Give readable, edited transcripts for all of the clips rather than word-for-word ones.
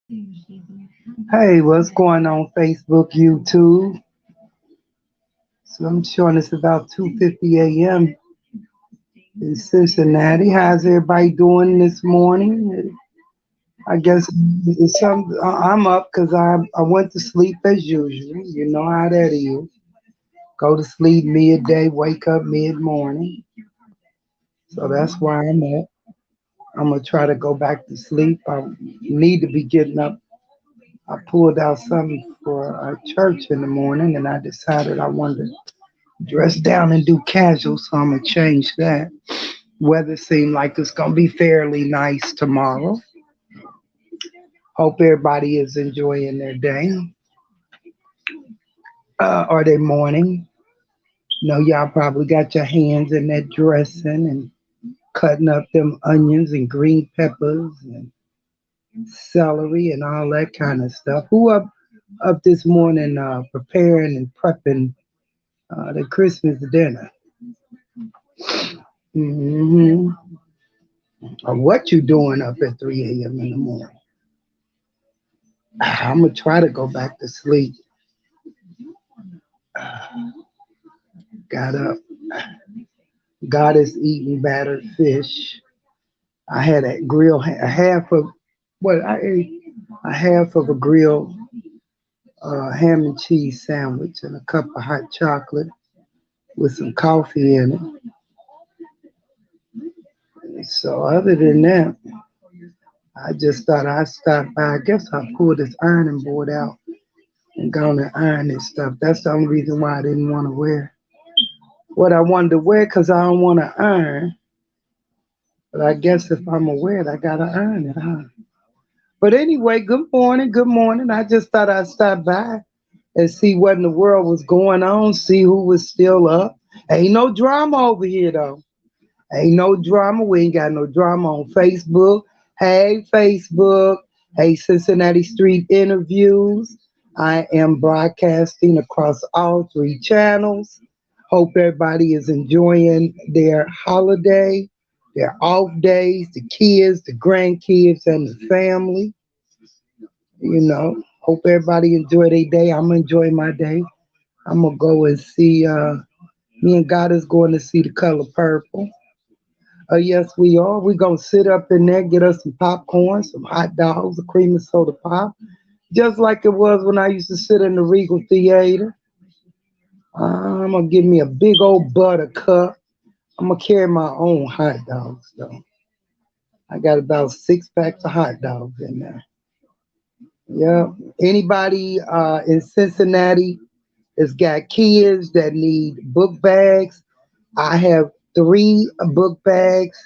Hey, what's going on Facebook, YouTube? So I'm showing it's about 2:50 a.m. in Cincinnati. How's everybody doing this morning? I guess it's some I'm up because I went to sleep as usual. You know how that is. Go to sleep midday, wake up mid morning. So that's why I'm up. I'm gonna try to go back to sleep. I need to be getting up. I pulled out something for church in the morning, and I decided I wanted to dress down and do casual, so I'm gonna change that. Weather seems like it's gonna be fairly nice tomorrow. Hope everybody is enjoying their day or their morning. Know y'all probably got your hands in that dressing and cutting up them onions and green peppers and celery and all that kind of stuff. Who up this morning preparing and prepping the Christmas dinner? Hmm. Or what you doing up at 3 a.m. in the morning? I'm gonna try to go back to sleep. Got up. God is eating battered fish. I had a half of what I ate a half of a grilled ham and cheese sandwich and a cup of hot chocolate with some coffee in it. So other than that, I just thought I'd stop by. I guess I pulled this ironing board out and gone and iron this stuff. That's the only reason why I didn't want to wear what I wanted to wear because I don't want to iron. But I guess if I'm gonna wear it, I gotta earn it, huh? But anyway, good morning, good morning. I just thought I'd stop by and see what in the world was going on, see who was still up. Ain't no drama over here though. Ain't no drama. We ain't got no drama on Facebook. Hey, Facebook. Hey, Cincinnati Street Interviews. I am broadcasting across all three channels. Hope everybody is enjoying their holiday, their off days, the kids, the grandkids, and the family. Hope everybody enjoy their day. I'm enjoying my day. I'm gonna go and see. Me and God is going to see the color purple. Yes, we are. We're going to sit up in there, get us some popcorn, some hot dogs, a cream and soda pop, just like it was when I used to sit in the Regal Theater. I'm going to give me a big old butter cup. I'm going to carry my own hot dogs, though. I got about 6 packs of hot dogs in there. Yeah. Anybody in Cincinnati that's got kids that need book bags, I have three book bags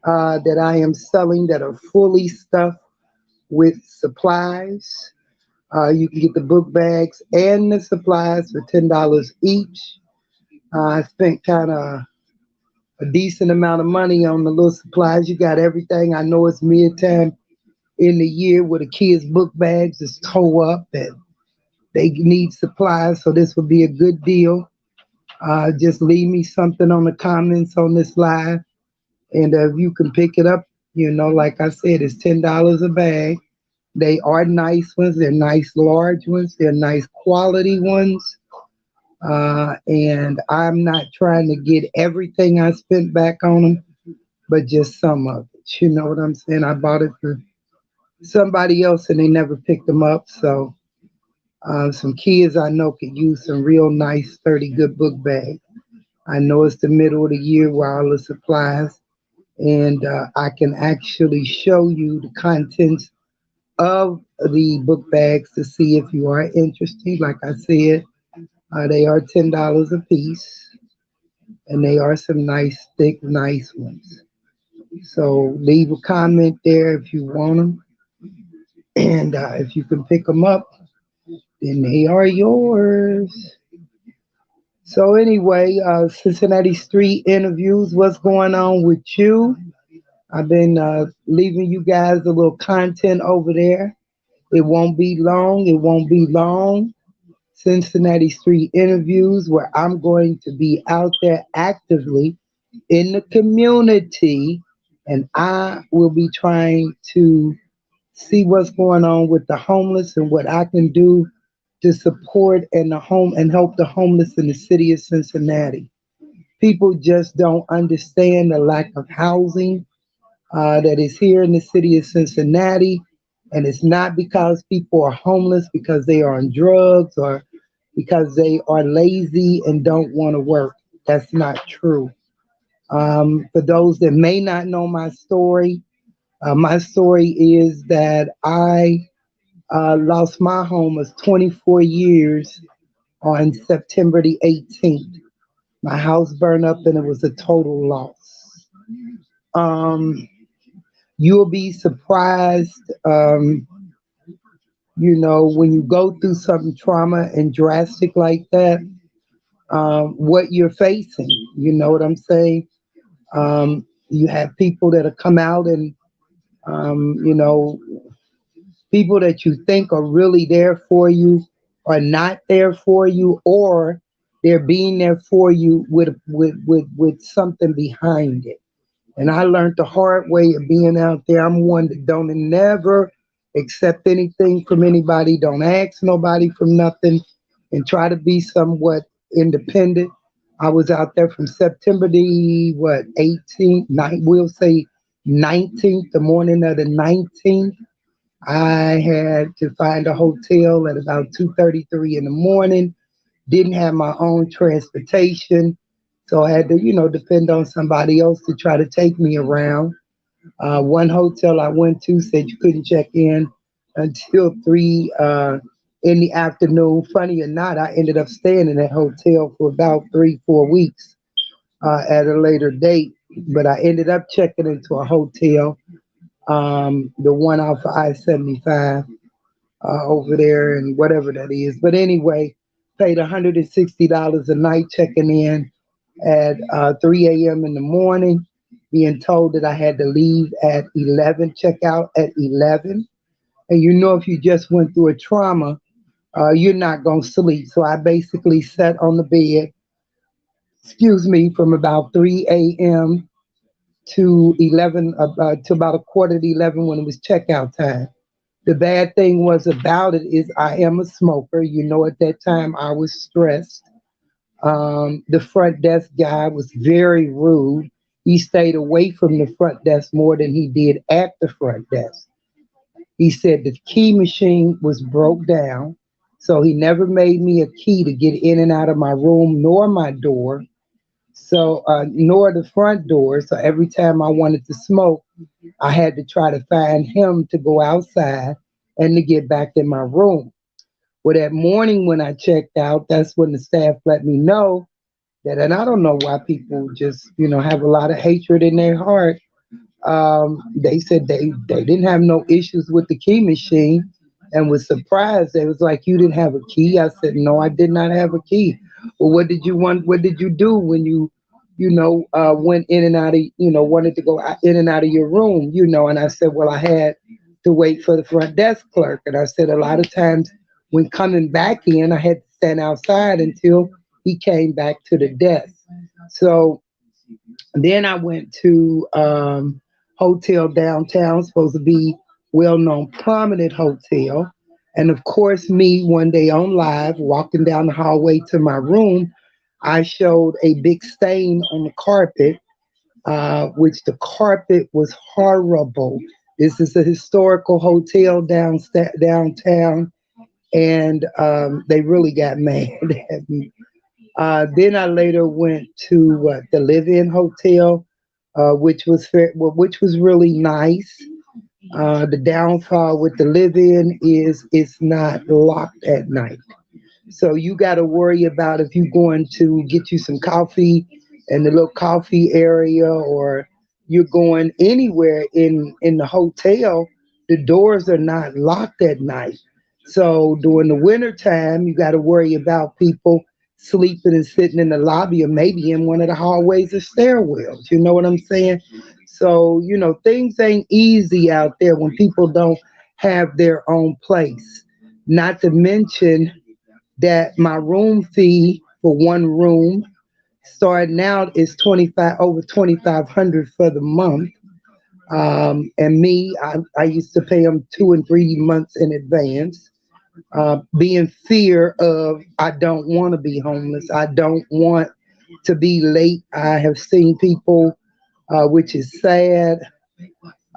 that I am selling that are fully stuffed with supplies. You can get the book bags and the supplies for $10 each. I spent kind of a decent amount of money on the little supplies. You got everything. I know it's mid-time in the year where the kids' book bags is tore up and they need supplies, so this would be a good deal. Just leave me something on the comments on this live, and if you can pick it up, like I said, it's $10 a bag. They are nice ones. They're nice large ones. They're nice quality ones. And I'm not trying to get everything I spent back on them, but just some of it. You know what I'm saying? I bought it for somebody else and they never picked them up. So some kids I know could use some real nice, sturdy, good book bags. I know it's the middle of the year where all the supplies, and I can actually show you the contents of the book bags to see if you are interested. Like I said, they are $10 a piece, and they are some nice, thick, nice ones. So leave a comment there if you want them, and if you can pick them up, then they are yours. So anyway, Cincinnati Street Interviews, what's going on with you? I've been leaving you guys a little content over there. It won't be long. It won't be long. Cincinnati Street Interviews, where I'm going to be out there actively in the community, and I will be trying to see what's going on with the homeless and what I can do to support and the home and help the homeless in the city of Cincinnati. People just don't understand the lack of housing that is here in the city of Cincinnati. And it's not because people are homeless because they are on drugs or because they are lazy and don't want to work. That's not true. For those that may not know my story is that I lost my home as 24 years on September the 18th. My house burned up and it was a total loss. Um, you'll be surprised, when you go through something trauma and drastic like that, what you're facing. You know what I'm saying? You have people that have come out and, you know, people that you think are really there for you are not there for you, or they're being there for you with something behind it. And I learned the hard way of being out there. I'm one that don't never accept anything from anybody, don't ask nobody for nothing, and try to be somewhat independent. I was out there from September the 18th, night we'll say 19th, the morning of the 19th. I had to find a hotel at about 2:33 in the morning. Didn't have my own transportation, so I had to, depend on somebody else to try to take me around. One hotel I went to said you couldn't check in until 3 in the afternoon. Funny or not, I ended up staying in that hotel for about 3, 4 weeks at a later date. But I ended up checking into a hotel, the one off of I-75 over there, and whatever that is. But anyway, paid $160 a night checking in at 3 a.m. in the morning, being told that I had to leave at 11, check out at 11. And if you just went through a trauma, you're not going to sleep. So I basically sat on the bed, excuse me, from about 3 a.m. to 11, to about a quarter to 11 when it was checkout time. The bad thing was about it is I am a smoker. At that time I was stressed. The front desk guy was very rude. He stayed away from the front desk more than he did at the front desk. He said the key machine was broke down, so he never made me a key to get in and out of my room nor my door. So, nor the front door. So every time I wanted to smoke, I had to try to find him to go outside and to get back in my room. Well, that morning when I checked out, that's when the staff let me know that, and I don't know why people just, have a lot of hatred in their heart. They said they didn't have no issues with the key machine and was surprised. They was like, "You didn't have a key?" I said, "No, I did not have a key." Well, what did you want? What did you do when you, went in and out of, wanted to go in and out of your room, And I said, "Well, I had to wait for the front desk clerk." And I said, "A lot of times when coming back in, I had to stand outside until he came back to the desk." So then I went to hotel downtown, supposed to be well-known, prominent hotel. And of course, me one day on live, walking down the hallway to my room, I showed a big stain on the carpet, which the carpet was horrible. This is a historical hotel downtown, and they really got mad at me. Then I later went to the Live-In Hotel, which was really nice. The downfall with the Live-In is it's not locked at night, so you got to worry about if you're going to get you some coffee in the little coffee area, or you're going anywhere in the hotel. The doors are not locked at night. So during the winter time, you got to worry about people sleeping and sitting in the lobby or maybe in one of the hallways or stairwells. You know what I'm saying? So, things ain't easy out there when people don't have their own place. Not to mention that my room fee for one room starting out is 25 over 2,500 for the month. And me, I used to pay them 2 and 3 months in advance. Being fear of I don't want to be homeless. I don't want to be late. I have seen people, which is sad,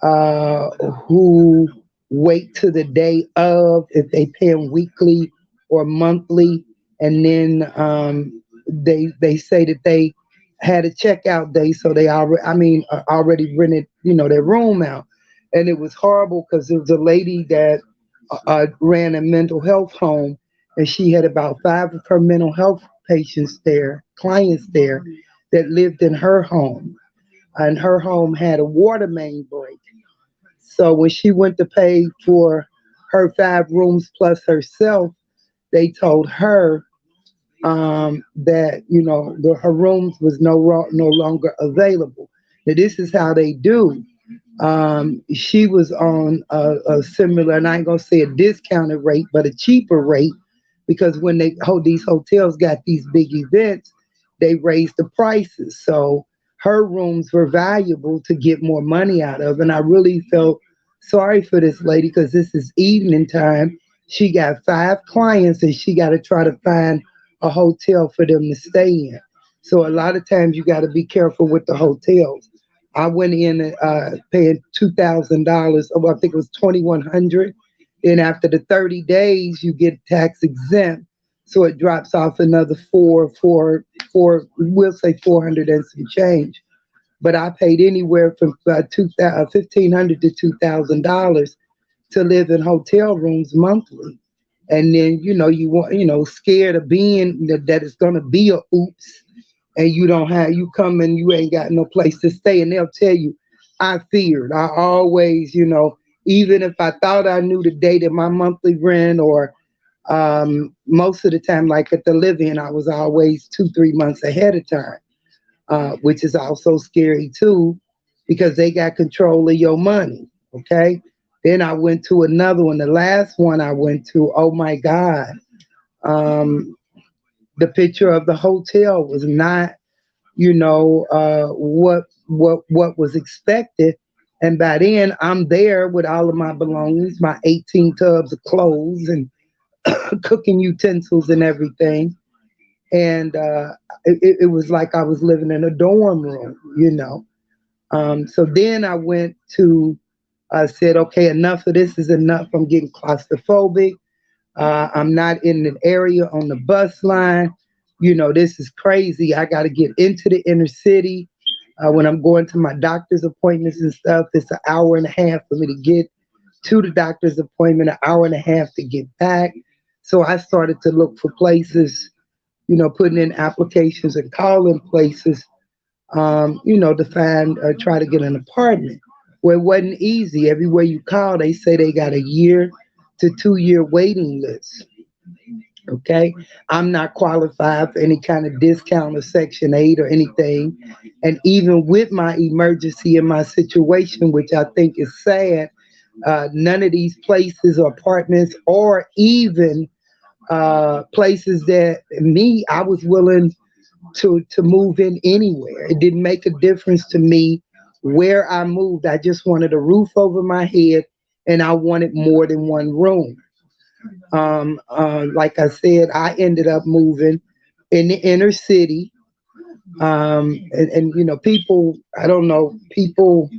uh, who wait to the day of if they pay them weekly or monthly, and then they say that they had a checkout day, so they already already rented their room out, and it was horrible because there was a lady that ran a mental health home, and she had about five of her mental health patients there, clients there, that lived in her home, and her home had a water main break. So when she went to pay for her 5 rooms plus herself, they told her that her rooms was no longer available. Now this is how they do. She was on a similar, and I ain't gonna say a discounted rate, but a cheaper rate, because when they hold these hotels got these big events, they raise the prices. So her rooms were valuable to get more money out of, and I really felt sorry for this lady because this is evening time. She got 5 clients, and she got to try to find a hotel for them to stay in. So a lot of times you got to be careful with the hotels. I went in paying $2,000. Oh, I think it was 2,100. Then after the 30 days, you get tax exempt, so it drops off another four. We'll say 400 and some change. But I paid anywhere from 1,500 to $2,000 to live in hotel rooms monthly. And then you want scared of being that it's gonna be a oops, and you come and you ain't got no place to stay, and they'll tell you, I feared. I always, even if I thought I knew the date of my monthly rent, or most of the time, like at the live-in, I was always 2 3 months ahead of time, which is also scary too, because they got control of your money. Okay. Then I went to another one. The last one I went to, oh my God, um, the picture of the hotel was not what was expected. And by then I'm there with all of my belongings, my 18 tubs of clothes and cooking utensils and everything. And it was like I was living in a dorm room. So then I went to, I said, okay, enough of this is enough. I'm getting claustrophobic. I'm not in an area on the bus line. This is crazy. I got to get into the inner city. When I'm going to my doctor's appointments and stuff, it's an hour and a half for me to get to the doctor's appointment, an hour and a half to get back. So I started to look for places, putting in applications and calling places, to find, try to get an apartment. Well, it wasn't easy. Everywhere you call, they say they got a year to 2 year waiting list. Okay. I'm not qualified for any kind of discount or Section 8 or anything. And even with my emergency and my situation, which I think is sad, none of these places or apartments, or even places that me, I was willing to move in anywhere. It didn't make a difference to me where I moved. I just wanted a roof over my head, and I wanted more than one room. Like I said, I ended up moving in the inner city. And people, I don't know, people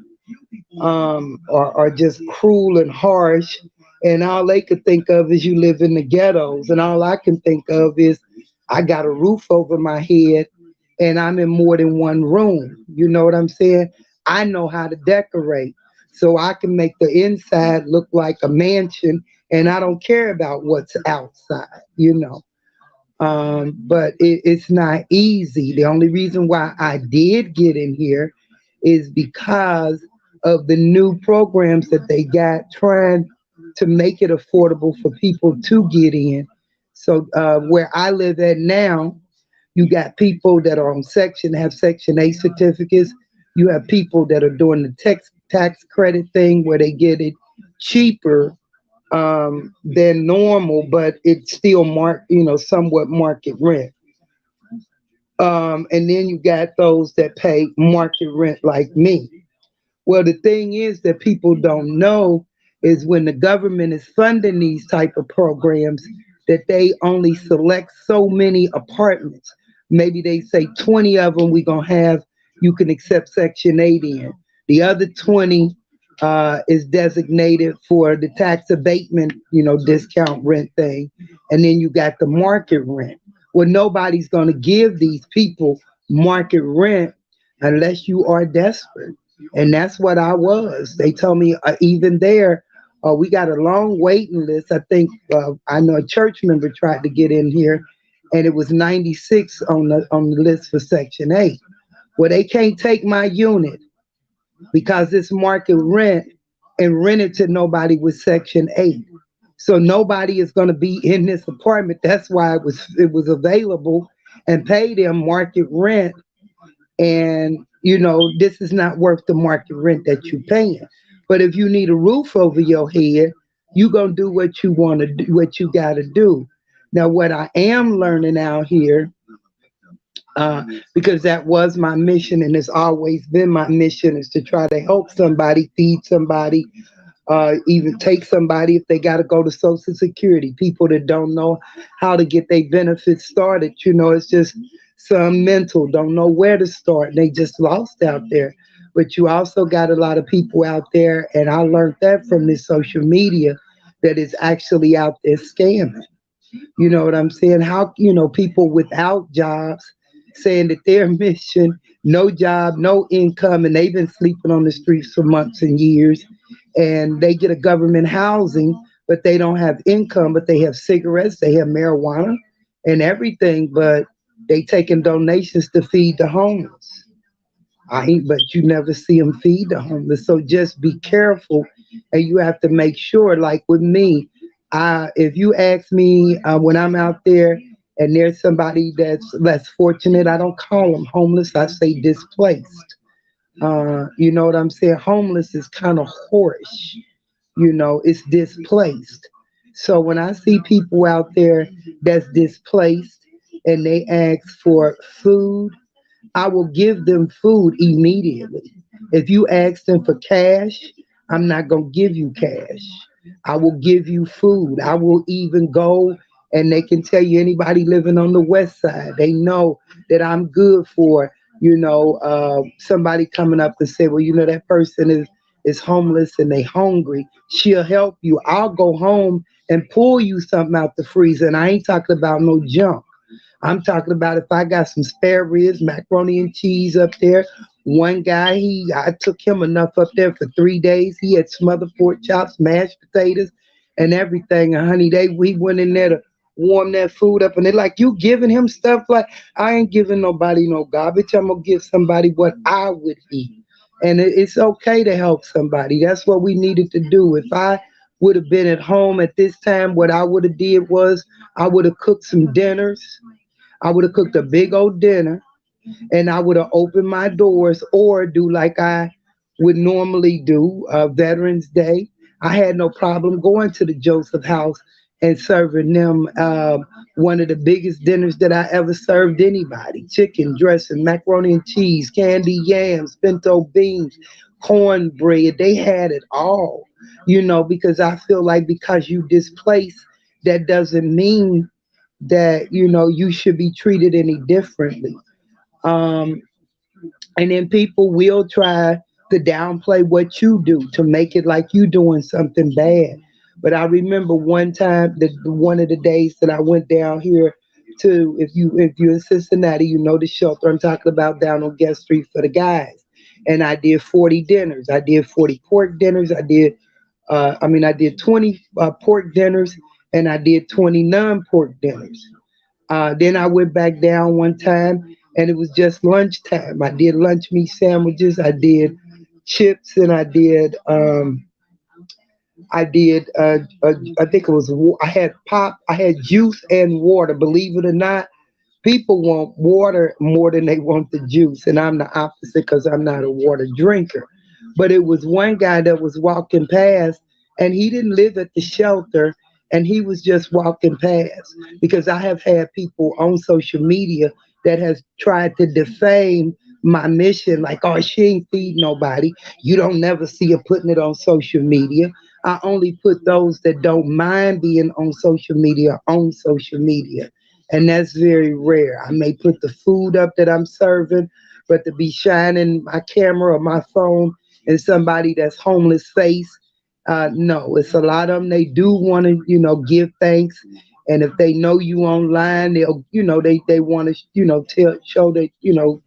are just cruel and harsh. And all they could think of is you live in the ghettos. And all I can think of is I got a roof over my head and I'm in more than one room. You know what I'm saying? I know how to decorate. So I can make the inside look like a mansion, and I don't care about what's outside. But it's not easy. The only reason why I did get in here is because of the new programs that they got, trying to make it affordable for people to get in. So where I live at now, you got people that are on have Section 8 certificates. You have people that are doing the tax credit thing where they get it cheaper than normal, but it's still somewhat market rent. And then you got those that pay market rent like me. Well, the thing is that people don't know is when the government is funding these type of programs, that they only select so many apartments. Maybe they say 20 of them we're gonna have you can accept Section 8 in. The other 20 is designated for the tax abatement, discount rent thing, and then you got the market rent. Well, nobody's gonna give these people market rent unless you are desperate. And that's what I was. They told me even there, we got a long waiting list. I know a church member tried to get in here, and it was 96 on the list for Section 8. Well, they can't take my unit because it's market rent and rent it to nobody with Section 8. So nobody is going to be in this apartment. That's why it was available and pay them market rent, and this is not worth the market rent that you're paying. But if you need a roof over your head, you're gonna do what you want to do, what you got to do. Now, what I am learning out here, because that was my mission and it's always been my mission, is to try to help somebody, feed somebody, even take somebody if they got to go to Social Security. People that don't know how to get their benefits started, it's just some mental, don't know where to start, and they just lost out there. But you also got a lot of people out there, and I learned that from this social media, that is actually out there scamming. You know what I'm saying? How, people without jobs saying that their mission, no job, no income, and they've been sleeping on the streets for months and years, and they get a government housing, but they don't have income, but they have cigarettes, they have marijuana and everything, but they taking donations to feed the homeless. I ain't, but you never see them feed the homeless. So just be careful, and you have to make sure. Like with me, if you ask me when I'm out there and there's somebody that's less fortunate, I don't call them homeless. I say displaced. You know what I'm saying? Homeless is kind of harsh. It's displaced. So when I see people out there that's displaced and they ask for food, I will give them food immediately. If you ask them for cash, I'm not going to give you cash. I will give you food. I will even go, and they can tell you, anybody living on the west side, they know that I'm good for, somebody coming up and say, well, that person is homeless and they hungry. She'll help you. I'll go home and pull you something out the freezer. And I ain't talking about no junk. I'm talking about if I got some spare ribs, macaroni and cheese up there. One guy, I took him enough up there for 3 days. He had smothered pork chops, mashed potatoes, and everything. And honey, we went in there to warm that food up, and they're like, "You giving him stuff?" Like, I ain't giving nobody no garbage. I'm gonna give somebody what I would eat, and it's okay to help somebody. That's what we needed to do. If I would have been at home at this time, what I would have did was I would have cooked some dinners. I would have cooked a big old dinner, and I would have opened my doors or do like I would normally do, Veterans Day. I had no problem going to the Joseph House and serving them one of the biggest dinners that I ever served anybody: chicken dressing, macaroni and cheese, candy yams, pinto beans, cornbread. They had it all, because I feel like because you displaced, that doesn't mean that you should be treated any differently. um and then people will try to downplay what you do to make it like you doing something bad. But I remember one time that one of the days that I went down here to, if you're in Cincinnati, the shelter I'm talking about, down on Guest Street for the guys. And I did 40 dinners. I did 40 pork dinners. I did 20 pork dinners, and I did 20 non-pork dinners. Then I went back down one time, and it was just lunchtime. I did lunch meat sandwiches. I did chips, and I think it was, I had pop, I had juice and water. Believe it or not, people want water more than they want the juice, and I'm the opposite because I'm not a water drinker. But it was one guy that was walking past, and he didn't live at the shelter, and he was just walking past, because I have had people on social media that has tried to defame my mission, like, oh, she ain't feed nobody. You don't never see her putting it on social media. I only put those that don't mind being on social media. And that's very rare. I may put the food up that I'm serving, but to be shining my camera or my phone and somebody that's homeless face, no, it's a lot of them. They do want to, give thanks. And if they know you online, they'll, they want to, show that,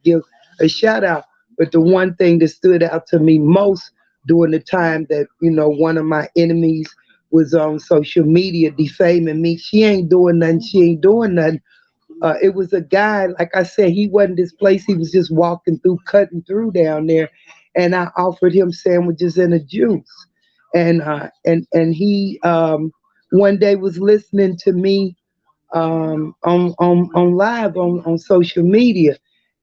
give a shout out. But the one thing that stood out to me most during the time that, one of my enemies was on social media defaming me, she ain't doing nothing. She ain't doing nothing. It was a guy, like I said, he wasn't displaced. He was just walking through, cutting through down there, and I offered him sandwiches and a juice. And he one day was listening to me on live on social media,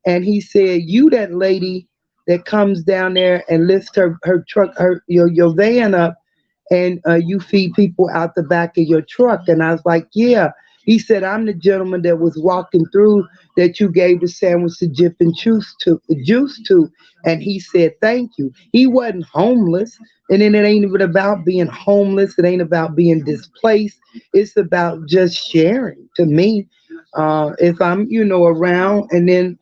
and he said, "You that lady that comes down there and lifts her truck, your van up, and you feed people out the back of your truck." And I was like, "Yeah." He said, "I'm the gentleman that was walking through that you gave the sandwich to Jip and juice to." And he said, "Thank you." He wasn't homeless. And then it ain't even about being homeless. It ain't about being displaced. It's about just sharing. To me, if I'm, around, and then,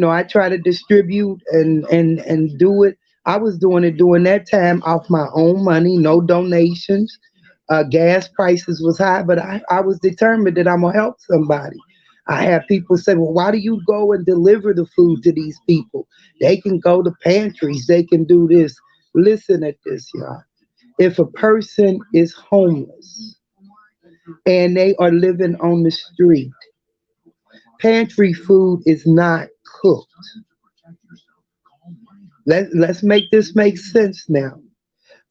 I try to distribute and do it. I was doing it during that time off my own money, no donations. Gas prices was high, but I was determined that I'm gonna help somebody. I have people say, "Well, why do you go and deliver the food to these people? They can go to pantries, they can do this." Listen at this, y'all. If a person is homeless and they are living on the street, pantry food is not cooked. Let's make this make sense now.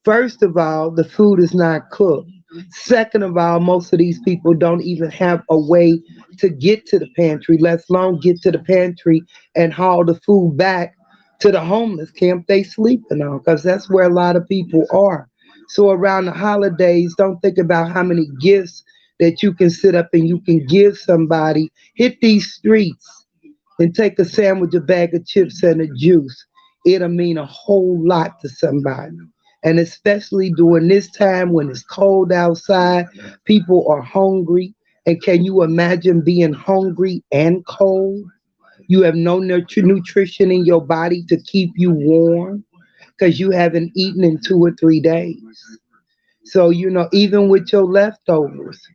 First of all, the food is not cooked. Second of all, most of these people don't even have a way to get to the pantry, let alone get to the pantry and haul the food back to the homeless camp they sleeping on, because that's where a lot of people are. So around the holidays, don't think about how many gifts that you can sit up and you can give somebody. Hit these streets and take a sandwich, a bag of chips, and a juice. It'll mean a whole lot to somebody. And especially during this time when it's cold outside, people are hungry. And can you imagine being hungry and cold? You have no nutrition in your body to keep you warm because you haven't eaten in 2 or 3 days. So, even with your leftovers,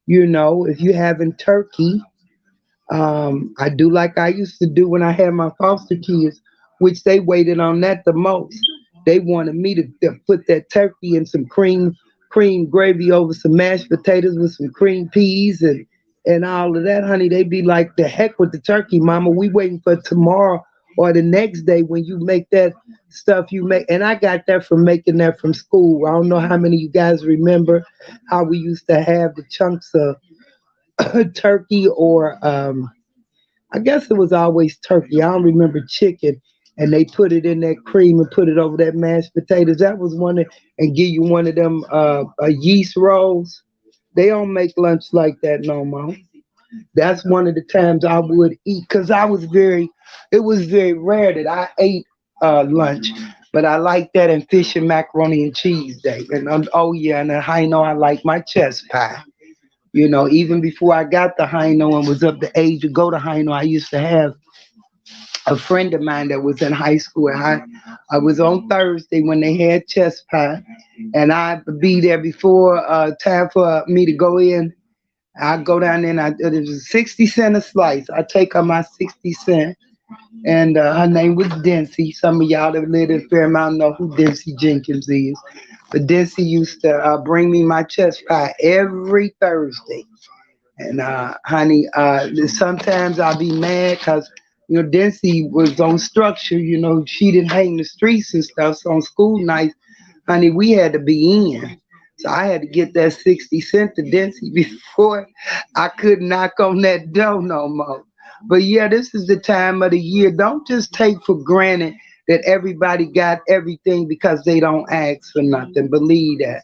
if you having turkey, I do like I used to do when I had my foster kids, which they waited on that the most. They wanted me to put that turkey in some cream gravy over some mashed potatoes with some cream peas and all of that, honey. They be like, "The heck with the turkey, mama. We waiting for tomorrow or the next day when you make that stuff you make." And I got that from making that from school. I don't know how many of you guys remember how we used to have the chunks of turkey, or I guess it was always turkey. I don't remember chicken. And they put it in that cream and put it over that mashed potatoes. That was one of, and give you one of them yeast rolls. They don't make lunch like that no more. That's one of the times I would eat, because it was very rare that I ate lunch. But I like that, and fish and macaroni and cheese day. And oh yeah, and I know I like my chest pie. Even before I got to Hino and was up the age to go to Hino, I used to have a friend of mine that was in high school. I was on Thursday when they had chest pie, and I'd be there before time for me to go in. I go down there, and it was 60 cents a slice. I take her my 60 cents, and her name was Dency. Some of y'all that live in Fairmount know who Dency Jenkins is. But Dency used to bring me my chest pie every Thursday. And honey, sometimes I'll be mad because Dency was on structure. She didn't hang the streets and stuff. So on school nights, honey, we had to be in. So I had to get that 60 cents to Dency before I could knock on that door no more. But yeah, this is the time of the year. Don't just take for granted that everybody got everything because they don't ask for nothing. Believe that.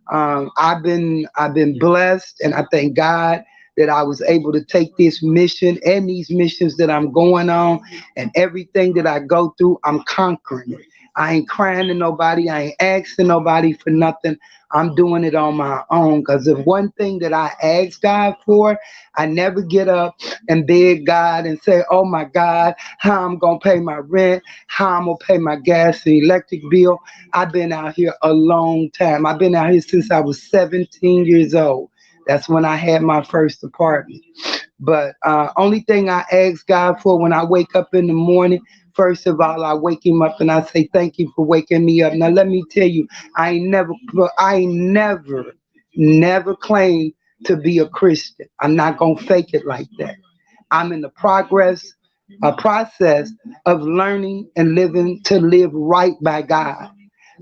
I've been blessed, and I thank God that I was able to take this mission and these missions that I'm going on, and everything that I go through, I'm conquering it. I ain't crying to nobody. I ain't asking nobody for nothing. I'm doing it on my own. Because the one thing that I ask God for, I never get up and beg God and say, oh my God, how I'm going to pay my rent, how I'm going to pay my gas and electric bill. I've been out here a long time. I've been out here since I was 17 years old. That's when I had my first apartment. But only thing I ask God for when I wake up in the morning, first of all, I wake him up and I say, thank you for waking me up. Now let me tell you, I ain't never claimed to be a Christian. I'm not gonna fake it like that. I'm in the a process of learning and living to live right by God.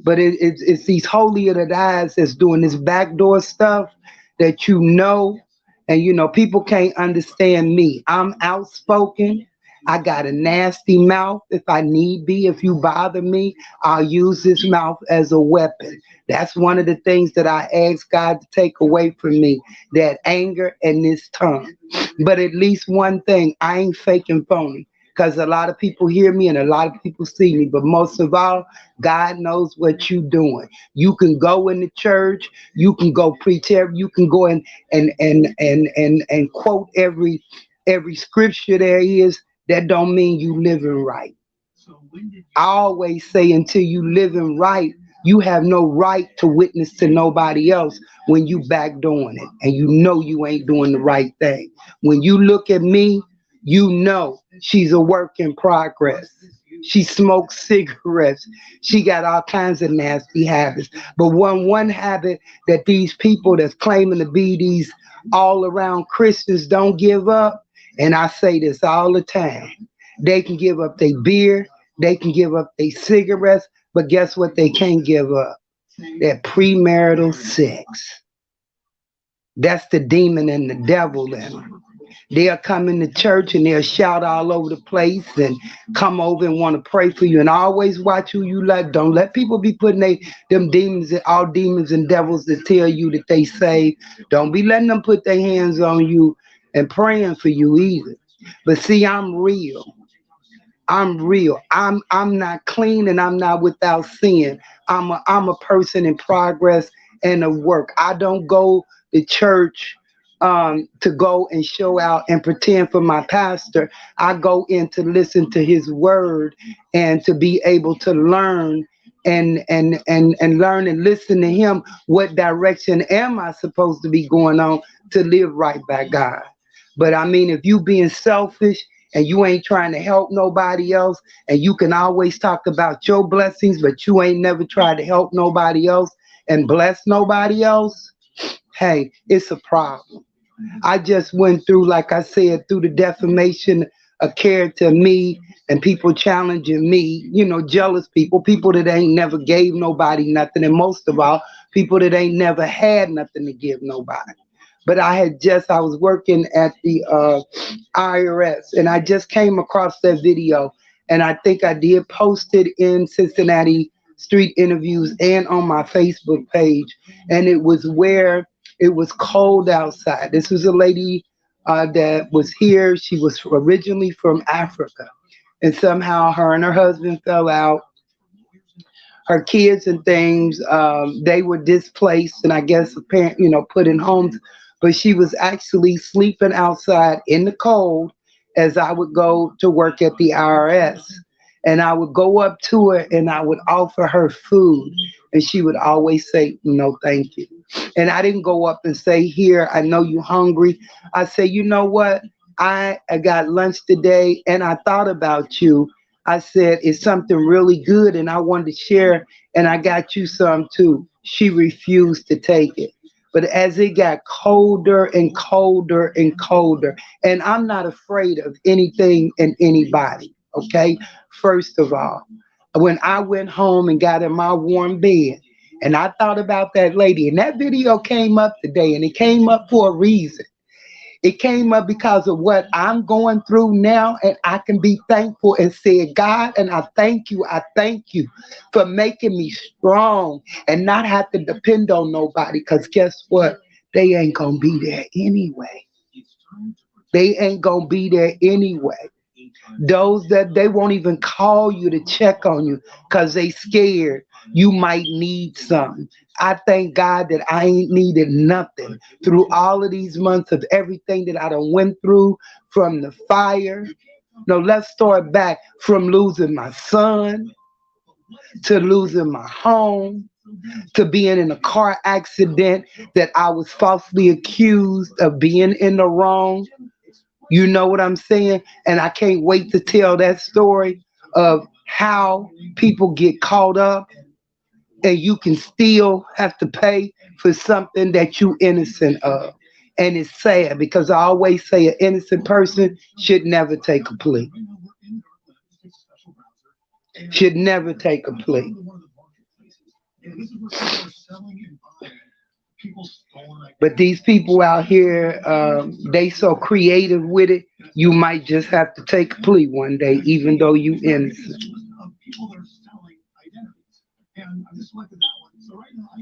But it's these holier than eyes that's doing this backdoor stuff that and people can't understand me. I'm outspoken. I got a nasty mouth if I need be. If you bother me, I'll use this mouth as a weapon. That's one of the things that I ask God to take away from me, that anger and this tongue. But at least one thing, I ain't faking phony. Because a lot of people hear me and a lot of people see me. But most of all, God knows what you're doing. You can go in the church, you can go preach you can go in and quote every scripture there is. That don't mean you living right. I always say until you living right, you have no right to witness to nobody else when you back doing it and you ain't doing the right thing. When you look at me, she's a work in progress. She smokes cigarettes. She got all kinds of nasty habits. But one habit that these people that's claiming to be these all around Christians don't give up, and I say this all the time. They can give up their beer, they can give up their cigarettes, but guess what they can't give up? That premarital sex. That's the demon and the devil in them. They'll come into church and they'll shout all over the place and come over and want to pray for you and always watch who you like. Don't let people be putting them demons, all demons and devils that tell you that they saved. Don't be letting them put their hands on you and praying for you either. But see, I'm real. I'm real. I'm not clean and I'm not without sin. I'm a person in progress and of work. I don't go to church to go and show out and pretend for my pastor. I go in to listen to his word and to be able to learn and learn and listen to him. What direction am I supposed to be going on to live right by God? But I mean, if you being selfish and you ain't trying to help nobody else, and you can always talk about your blessings, but you ain't never tried to help nobody else and bless nobody else, hey, it's a problem. I just went through, like I said, through the defamation of character of me and people challenging me, jealous people, people that ain't never gave nobody nothing, and most of all, people that ain't never had nothing to give nobody. But I was working at the IRS and I just came across that video, and I think I did post it in Cincinnati Street Interviews and on my Facebook page. And it was where it was cold outside. This was a lady that was here. She was originally from Africa. And somehow her and her husband fell out. Her kids and things, they were displaced and I guess apparent, put in homes. But she was actually sleeping outside in the cold as I would go to work at the IRS. And I would go up to her and I would offer her food. And she would always say, no, thank you. And I didn't go up and say, here, I know you're hungry. I say, you know what? I got lunch today and I thought about you. I said, it's something really good and I wanted to share, and I got you some too. She refused to take it. But as it got colder and colder and colder, and I'm not afraid of anything and anybody, okay? First of all, when I went home and got in my warm bed, and I thought about that lady, and that video came up today, and it came up for a reason. It came up because of what I'm going through now, and I can be thankful and say, God, and I thank you. I thank you for making me strong and not have to depend on nobody. Because guess what? They ain't going to be there anyway. They ain't gonna be there anyway. Those that they won't even call you to check on you because they scared you might need something. I thank God that I ain't needed nothing through all of these months of everything that I done went through, from the fire. No, let's start back from losing my son to losing my home to being in a car accident that I was falsely accused of being in the wrong. You know what I'm saying? And I can't wait to tell that story of how people get caught up and you can still have to pay for something that you innocent of. And it's sad because I always say an innocent person should never take a plea. Should never take a plea. But these people out here, they so creative with it. You might just have to take a plea one day, even though you innocent.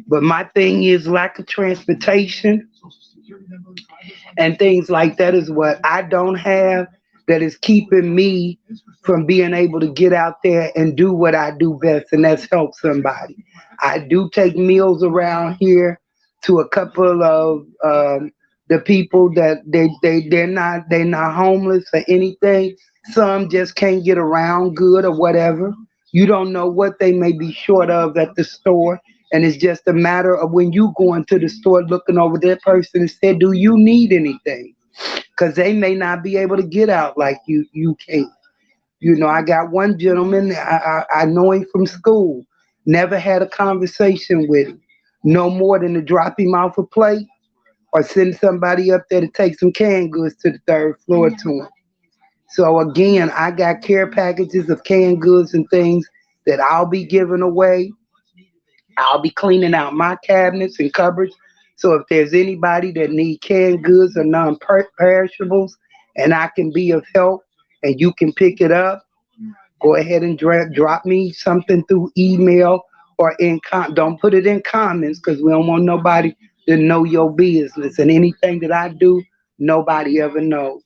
But my thing is lack of transportation and things like that is what I don't have that is keeping me from being able to get out there and do what I do best, and that's help somebody. I do take meals around here to a couple of the people that they're not homeless or anything. Some just can't get around good or whatever. You don't know what they may be short of at the store. And it's just a matter of when you go into the store looking over that person and say, do you need anything? Because they may not be able to get out like you can. You know, I got one gentleman, I know him from school, never had a conversation with him, no more than to drop him off a plate or send somebody up there to take some canned goods to the third floor to him. So again, I got care packages of canned goods and things that I'll be giving away. I'll be cleaning out my cabinets and cupboards. So if there's anybody that need canned goods or non-perishables, and I can be of help, and you can pick it up, go ahead and drop me something through email or don't put it in comments because we don't want nobody to know your business. And anything that I do, nobody ever knows.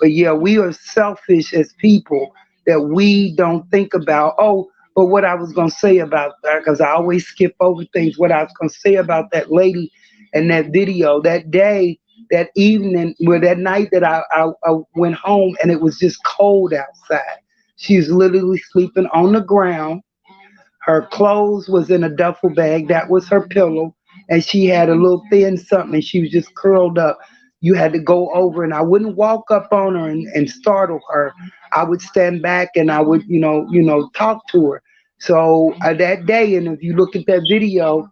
But yeah, we are selfish as people that we don't think about. Oh, but what I was going to say about that, because I always skip over things, what I was going to say about that lady and that video that day, that evening, well, that night that I went home and it was just cold outside. She's literally sleeping on the ground. Her clothes was in a duffel bag. That was her pillow. And she had a little thin something and she was just curled up. You had to go over and I wouldn't walk up on her and startle her. I would stand back and I would, talk to her. So that day, and if you look at that video,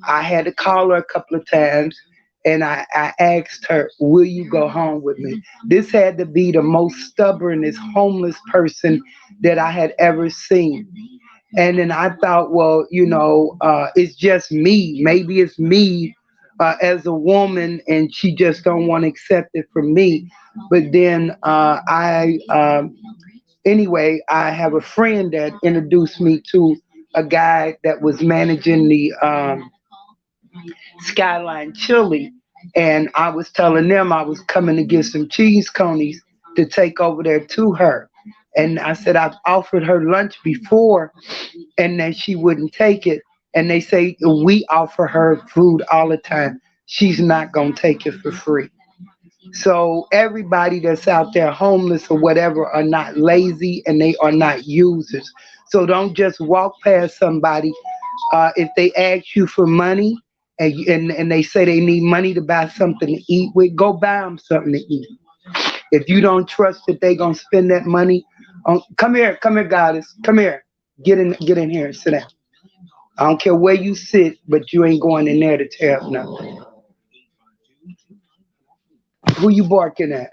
I had to call her a couple of times and I asked her, will you go home with me? This had to be the most stubbornest homeless person that I had ever seen. And then I thought, well, it's just me. Maybe it's me as a woman, and she just don't want to accept it from me. But then anyway, I have a friend that introduced me to a guy that was managing the Skyline Chili, and I was telling them I was coming to get some cheese conies to take over there to her. And I said I've offered her lunch before, and then she wouldn't take it. And they say we offer her food all the time. She's not gonna take it for free. So everybody that's out there homeless or whatever are not lazy and they are not users. So don't just walk past somebody if they ask you for money and they say they need money to buy something to eat with, go buy them something to eat. If you don't trust that they gonna spend that money on, come here, goddess, come here, get in here, and sit down. I don't care where you sit, but you ain't going in there to tear up nothing. Who you barking at?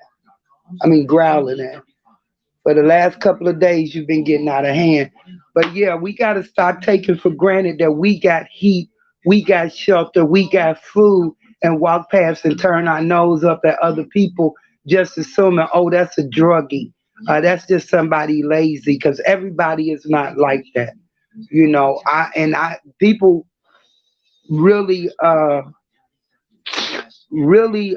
I mean, growling at. For the last couple of days, you've been getting out of hand. But yeah, we got to stop taking for granted that we got heat, we got shelter, we got food, and walk past and turn our nose up at other people, just assuming, oh, that's a druggie. That's just somebody lazy, because everybody is not like that. People really, really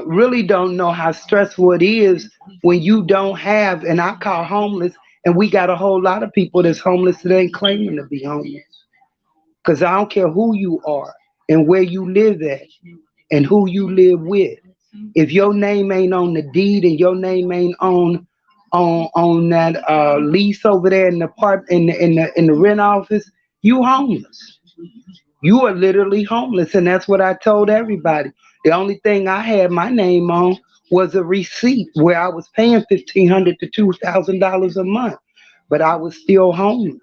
really don't know how stressful it is when you don't have, and I call homeless, and we got a whole lot of people that's homeless that ain't claiming to be homeless. Because I don't care who you are and where you live at and who you live with. If your name ain't on the deed and your name ain't on that lease over there in the in the rent office, you homeless. You are literally homeless, and that's what I told everybody. The only thing I had my name on was a receipt where I was paying $1,500 to $2,000 a month, but I was still homeless.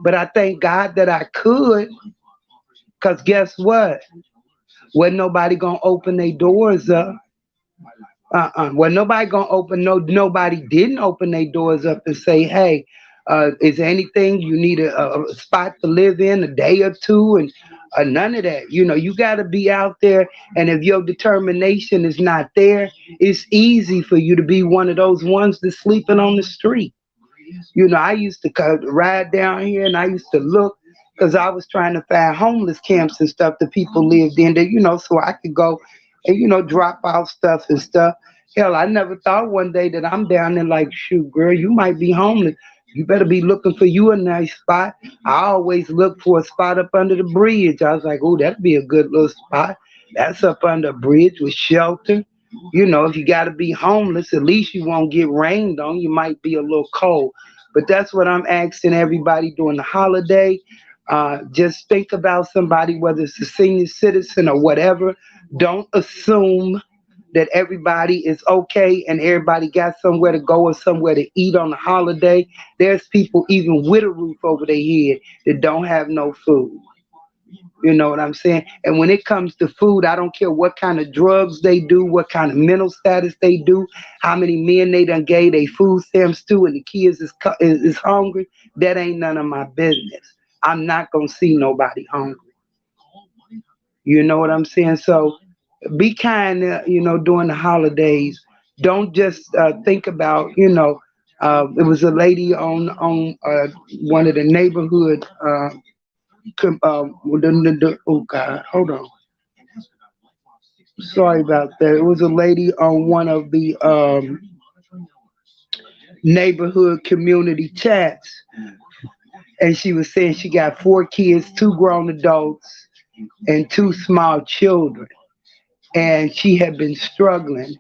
But I thank God that I could, cause guess what? Wasn't nobody gonna open their doors up. Well, nobody gonna open. No, nobody didn't open their doors up and say, "Hey, is there anything you need a spot to live in a day or two?" And none of that. You know, you got to be out there. And if your determination is not there, it's easy for you to be one of those ones that's sleeping on the street. You know, I used to ride down here and I used to look because I was trying to find homeless camps and stuff that people lived in that, so I could go and, drop off stuff and stuff. Hell, I never thought one day that I'm down there like, shoot, girl, you might be homeless. You better be looking for you a nice spot. I always look for a spot up under the bridge. I was like, oh, that'd be a good little spot. That's up under a bridge with shelter. If you got to be homeless, at least you won't get rained on. You might be a little cold. But that's what I'm asking everybody during the holiday. Just think about somebody, whether it's a senior citizen or whatever. Don't assume that everybody is okay and everybody got somewhere to go or somewhere to eat on the holiday. There's people even with a roof over their head that don't have no food. You know what I'm saying? And when it comes to food, I don't care what kind of drugs they do, what kind of mental status they do, how many men they done gave they food stamps to, and the kids is hungry. That ain't none of my business. I'm not gonna see nobody hungry. You know what I'm saying? So be kind, during the holidays. Don't just think about, it was a lady on one of the neighborhood. Oh God, hold on. Sorry about that. It was a lady on one of the neighborhood community chats, and she was saying she got four kids, two grown adults, and two small children, and she had been struggling.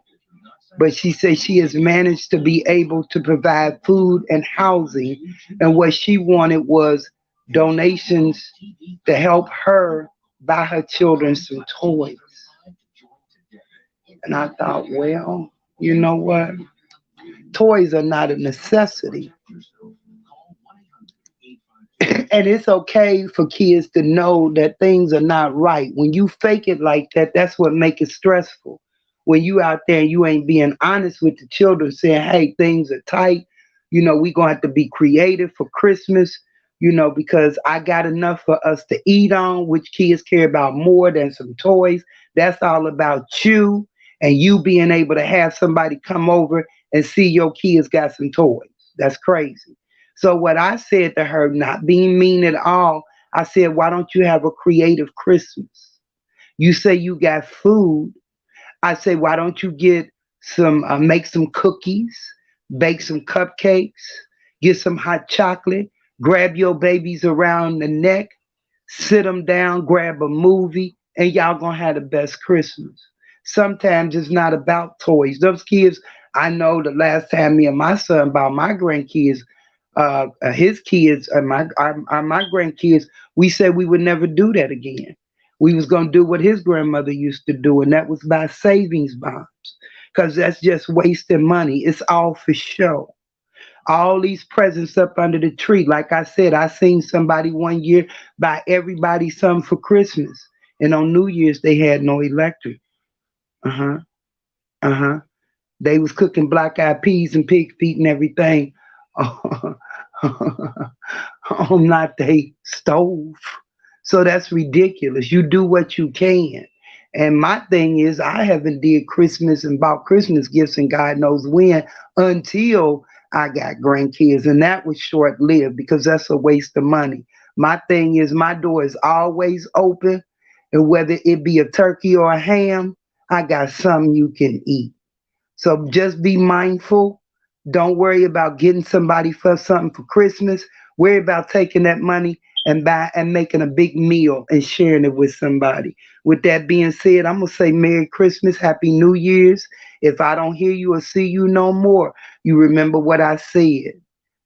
But she said she has managed to be able to provide food and housing, and what she wanted was donations to help her buy her children some toys. And I thought, well, you know what? Toys are not a necessity. And it's okay for kids to know that things are not right. When you fake it like that, that's what makes it stressful. When you out there and you ain't being honest with the children, saying, hey, things are tight, we gonna have to be creative for Christmas, because I got enough for us to eat on, which kids care about more than some toys. That's all about you and you being able to have somebody come over and see your kids got some toys. That's crazy. So what I said to her, not being mean at all, I said, why don't you have a creative Christmas? You say you got food. I say, why don't you make some cookies, bake some cupcakes, get some hot chocolate, grab your babies around the neck, sit them down, grab a movie, and y'all gonna have the best Christmas. Sometimes it's not about toys. Those kids, I know the last time me and my son bought my grandkids, his kids and my grandkids, we said we would never do that again. We was gonna do what his grandmother used to do, and that was buy savings bonds, because that's just wasting money. It's all for show. All these presents up under the tree. Like I said, I seen somebody one year buy everybody something for Christmas, and on New Year's they had no electric. Uh huh. Uh huh. They was cooking black eyed peas and pig feet and everything on not they stove. So that's ridiculous. You do what you can. And my thing is, I haven't did Christmas and bought Christmas gifts and God knows when until I got grandkids, and that was short lived because that's a waste of money. My thing is, my door is always open, and whether it be a turkey or a ham, I got something you can eat. So just be mindful. Don't worry about getting somebody for something for Christmas. Worry about taking that money and buy and making a big meal and sharing it with somebody. With that being said, I'm gonna say Merry Christmas, Happy New Year's. If I don't hear you or see you no more, you remember what I said.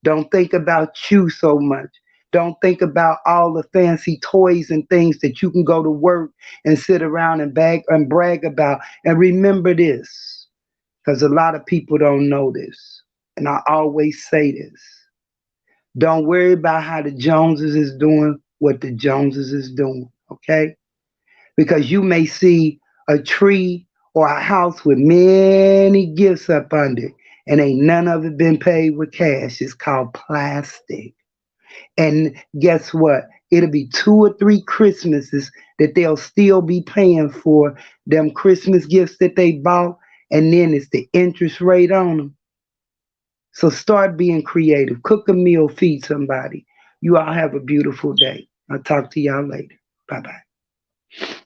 Don't think about you so much. Don't think about all the fancy toys and things that you can go to work and sit around and bag and brag about. And remember this, because a lot of people don't know this. And I always say this. Don't worry about how the Joneses is doing what the Joneses is doing, okay? Because you may see a tree or a house with many gifts up under it, and ain't none of it been paid with cash. It's called plastic. And guess what? It'll be 2 or 3 Christmases that they'll still be paying for them Christmas gifts that they bought, and then it's the interest rate on them. So start being creative. Cook a meal, feed somebody. You all have a beautiful day. I'll talk to y'all later. Bye bye.